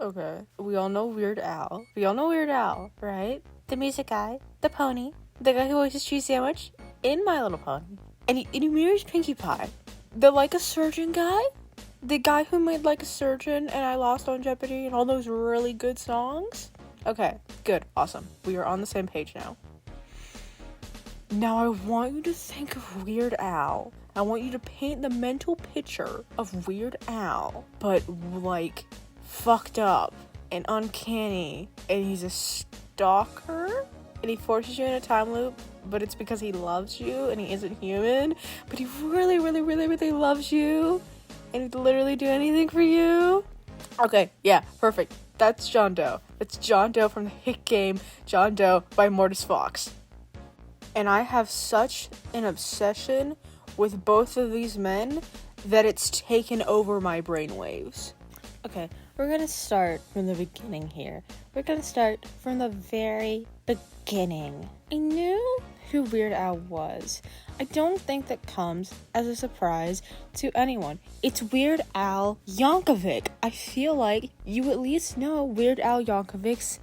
Okay. We all know Weird Al. Right? The music guy. The pony. The guy who always has cheese sandwich. In My Little Pony. And he mirrors Pinkie Pie. The Like a Surgeon guy. The guy who made Like a Surgeon and I Lost on Jeopardy and all those really good songs. Okay. Good. Awesome. We are on the same page now. Now I want you to think of Weird Al. I want you to paint the mental picture of Weird Al, but like fucked up and uncanny, and he's a stalker, and he forces you in a time loop, but it's because he loves you and he isn't human, but he really, really, really, really loves you, and he'd literally do anything for you. Okay, yeah, perfect. That's John Doe. That's John Doe from the hit game John Doe by Mortis Fox. And I have such an obsession with both of these men that it's taken over my brainwaves. Okay, we're gonna start from the beginning here. We're gonna start from the very beginning. I knew who Weird Al was. I don't think that comes as a surprise to anyone. It's Weird Al Yankovic. I feel like you at least know Weird Al Yankovic's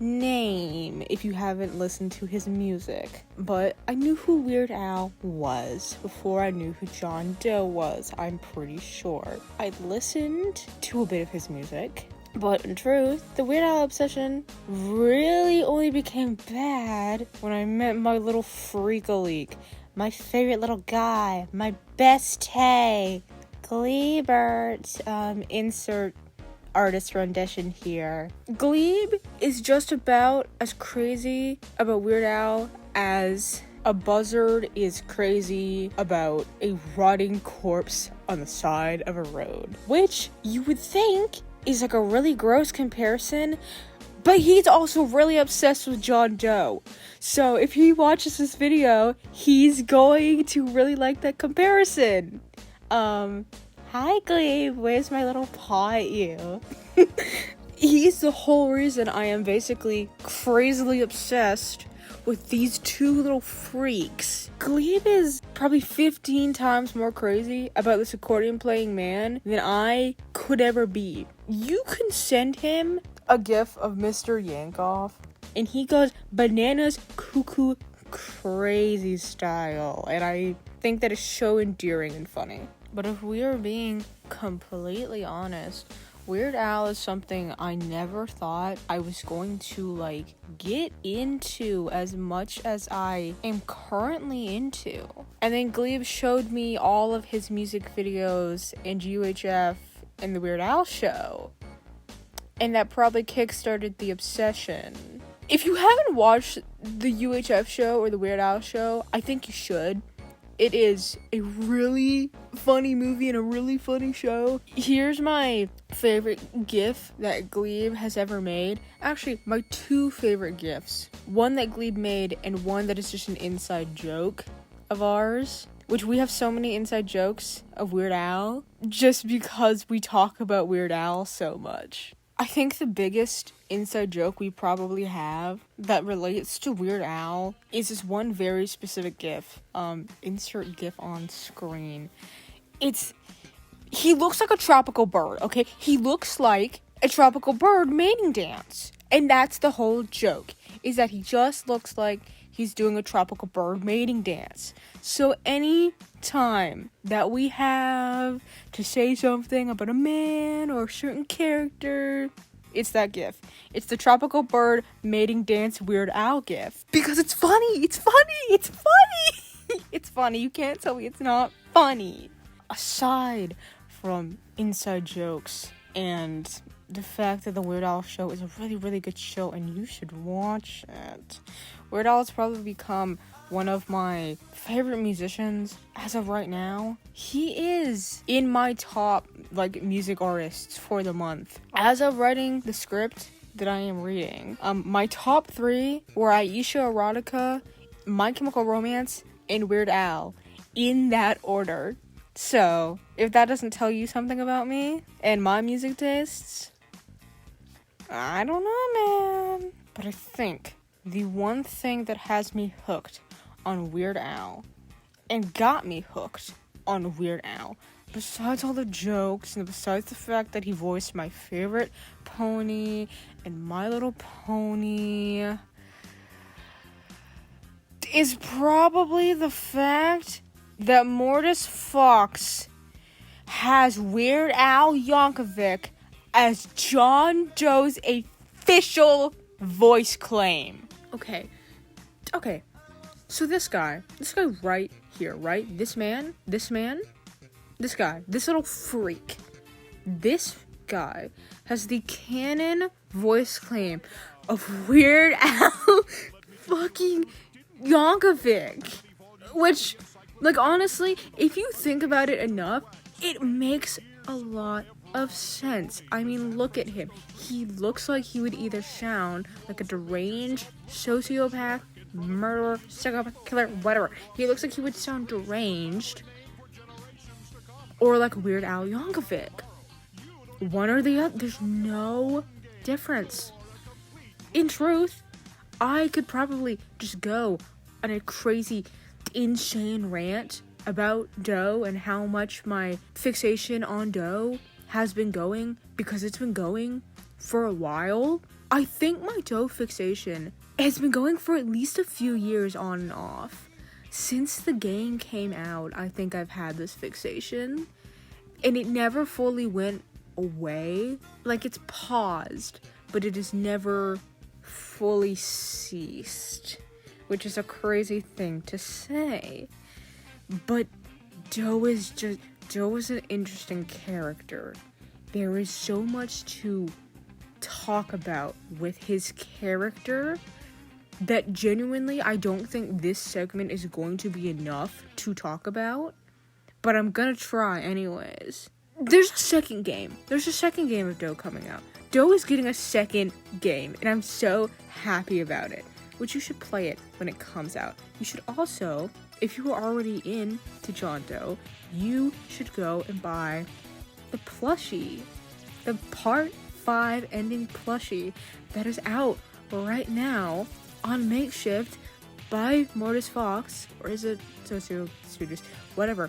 name if you haven't listened to his music. But I knew who Weird Al was before I knew who John Doe was, I'm pretty sure. I listened to a bit of his music, but in truth, the Weird Al obsession really only became bad when I met my little freak-a-leak, my favorite little guy, my bestie, Gleebert. Insert artist rendition here. Glebe is just about as crazy about Weird Al as a buzzard is crazy about a rotting corpse on the side of a road, which you would think is like a really gross comparison, but he's also really obsessed with John Doe. So if he watches this video, he's going to really like that comparison. Hi, Glebe. Where's my little paw at you? He's the whole reason I am basically crazily obsessed with these two little freaks. Glebe is probably 15 times more crazy about this accordion playing man than I could ever be. You can send him a gif of Mr. Yankoff, and he goes bananas cuckoo crazy style, and I think that is so endearing and funny. But if we are being completely honest, Weird Al is something I never thought I was going to, get into as much as I am currently into. And then Glebe showed me all of his music videos and UHF and the Weird Al show. And that probably kickstarted the obsession. If you haven't watched the UHF show or the Weird Al show, I think you should. It is a really funny movie and a really funny show. Here's my favorite GIF that Glebe has ever made. Actually, my two favorite GIFs. One that Glebe made and one that is just an inside joke of ours. Which we have so many inside jokes of Weird Al just because we talk about Weird Al so much. I think the biggest inside joke we probably have that relates to Weird Al is this one very specific GIF. Insert GIF on screen. He looks like a tropical bird, okay? He looks like a tropical bird mating dance. And that's the whole joke, is that he just looks like he's doing a tropical bird mating dance. So any time that we have to say something about a man or a certain character, it's that GIF. It's the tropical bird mating dance Weird Al GIF. Because it's funny! It's funny! You can't tell me it's not funny. Aside from inside jokes and the fact that the Weird Al show is a really, really good show and you should watch it, Weird Al has probably become one of my favorite musicians as of right now. He is in my top, music artists for the month. As of writing the script that I am reading, my top 3 were Aisha Erotica, My Chemical Romance, and Weird Al, in that order. So, if that doesn't tell you something about me and my music tastes, I don't know, man. But I think the one thing that has me hooked on Weird Al and got me hooked on Weird Al besides all the jokes and besides the fact that he voiced my favorite pony and My Little Pony, is probably the fact that Mortis Fox has Weird Al Yankovic as John Doe's official voice claim. Okay. So this guy right here, right? This guy, this little freak. This guy has the canon voice claim of Weird Al fucking Yankovic. Which, like, honestly, if you think about it enough, it makes a lot of sense. I mean, look at him. He looks like he would either sound like a deranged sociopath, murderer, psychopath, killer, whatever. He looks like he would sound deranged or like Weird Al Yankovic. One or the other. There's no difference. In truth, I could probably just go on a crazy, insane rant about Doe and how much my fixation on Doe has been going, because it's been going for a while. I think my Doe fixation has been going for at least a few years on and off. Since the game came out, I think I've had this fixation, and it never fully went away. Like, it's paused, but it has never fully ceased, which is a crazy thing to say. But Doe is an interesting character. There is so much to talk about with his character that genuinely I don't think this segment is going to be enough to talk about, but I'm gonna try anyways. There's a second game. There's a second game of Doe coming out. Doe is getting a second game, and I'm so happy about it, which you should play it when it comes out. You should also, if you are already into John Doe, you should go and buy the plushie, the Part 5 ending plushie that is out right now on Makeshift by Mortis Fox, or is it Socio Studios? Whatever.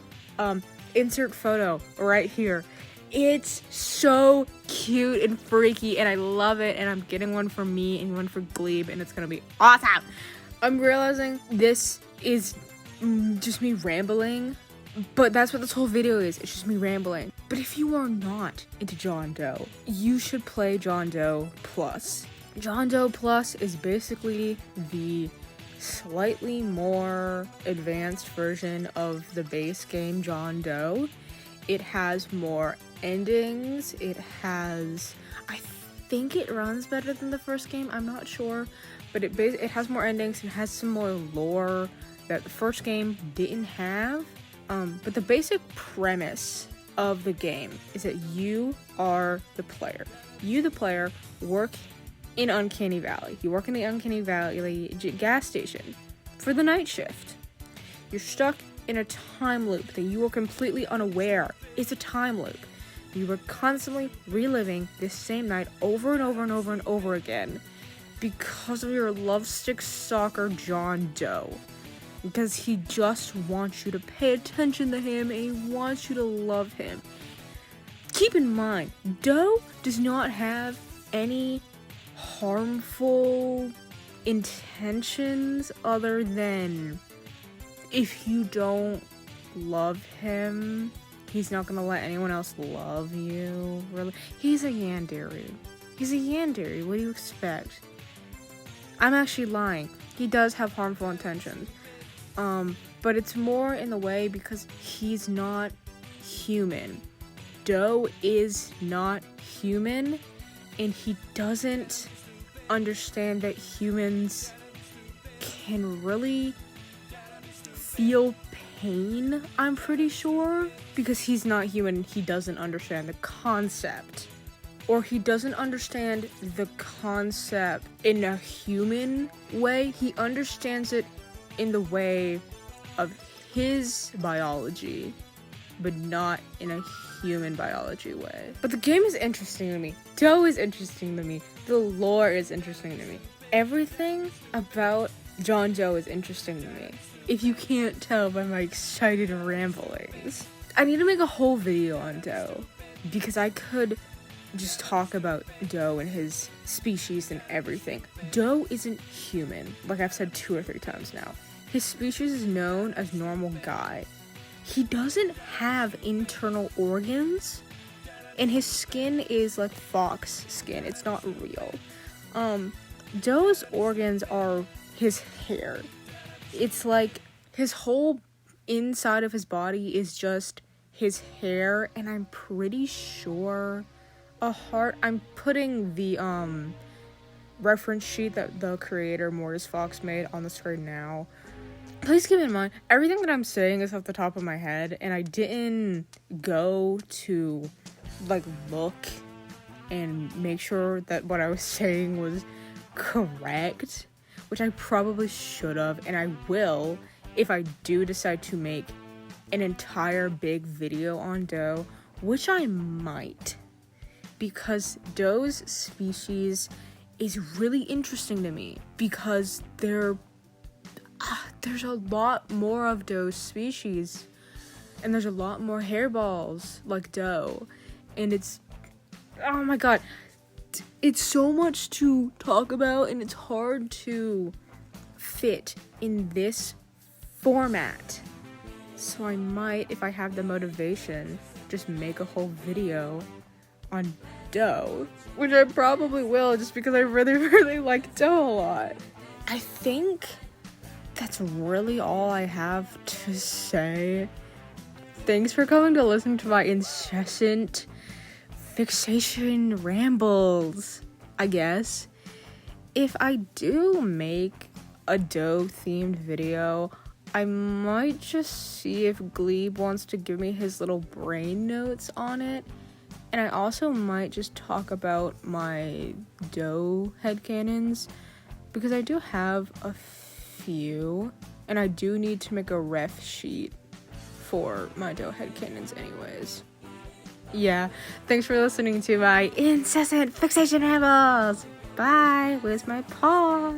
Insert photo right here. It's so cute and freaky, and I love it, and I'm getting one for me and one for Glebe, and it's gonna be awesome. I'm realizing this is just me rambling, but that's what this whole video is. It's just me rambling. But if you are not into John Doe, you should play John Doe Plus. John Doe Plus is basically the slightly more advanced version of the base game John Doe. It has more endings. I think it runs better than the first game. I'm not sure, but it has more endings and has some more lore that the first game didn't have. But the basic premise of the game is that you are the player. You, the player, work in Uncanny Valley. You work in the Uncanny Valley gas station for the night shift. You're stuck in a time loop that you are completely unaware is a time loop. You are constantly reliving this same night over and over and over and over again because of your lovesick stalker John Doe. Because he just wants you to pay attention to him and he wants you to love him. Keep in mind, Doe does not have any harmful intentions other than if you don't love him, he's not gonna let anyone else love you. Really, he's a yandere. What do you expect? I'm actually lying. He does have harmful intentions. But it's more in the way because he's not human. Doe is not human, and he doesn't understand that humans can really feel pain, I'm pretty sure. Because he's not human, he doesn't understand the concept. Or he doesn't understand the concept in a human way. He understands it in the way of his biology, but not in a human biology way. But the game is interesting to me. Doe is interesting to me. The lore is interesting to me. Everything about John Doe is interesting to me. If you can't tell by my excited ramblings. I need to make a whole video on Doe, because I could just talk about Doe and his species and everything. Doe isn't human, like I've said 2 or 3 times now. His species is known as normal guy. He doesn't have internal organs, and his skin is like fox skin. It's not real. Doe's organs are his hair. It's like his whole inside of his body is just his hair, and I'm pretty sure a heart. I'm putting the reference sheet that the creator Mortis Fox made on the screen now. Please keep in mind, everything that I'm saying is off the top of my head, and I didn't go to like look and make sure that what I was saying was correct, which I probably should have, and I will if I do decide to make an entire big video on Doe, which I might, because Doe's species is really interesting to me, because there's a lot more of Doe's species, and there's a lot more hairballs like Doe, and it's, oh my god, it's so much to talk about, and it's hard to fit in this format. So I might, if I have the motivation, just make a whole video on Doe, which I probably will, just because I really, really like Doe a lot. I think that's really all I have to say. Thanks for coming to listen to my incessant fixation rambles, I guess. If I do make a Doe themed video, I might just see if Glebe wants to give me his little brain notes on it. And I also might just talk about my Doe headcanons, because I do have a few, and I do need to make a ref sheet for my Doe headcanons anyways. Yeah, thanks for listening to my incessant fixation rambles. Bye, where's my paw?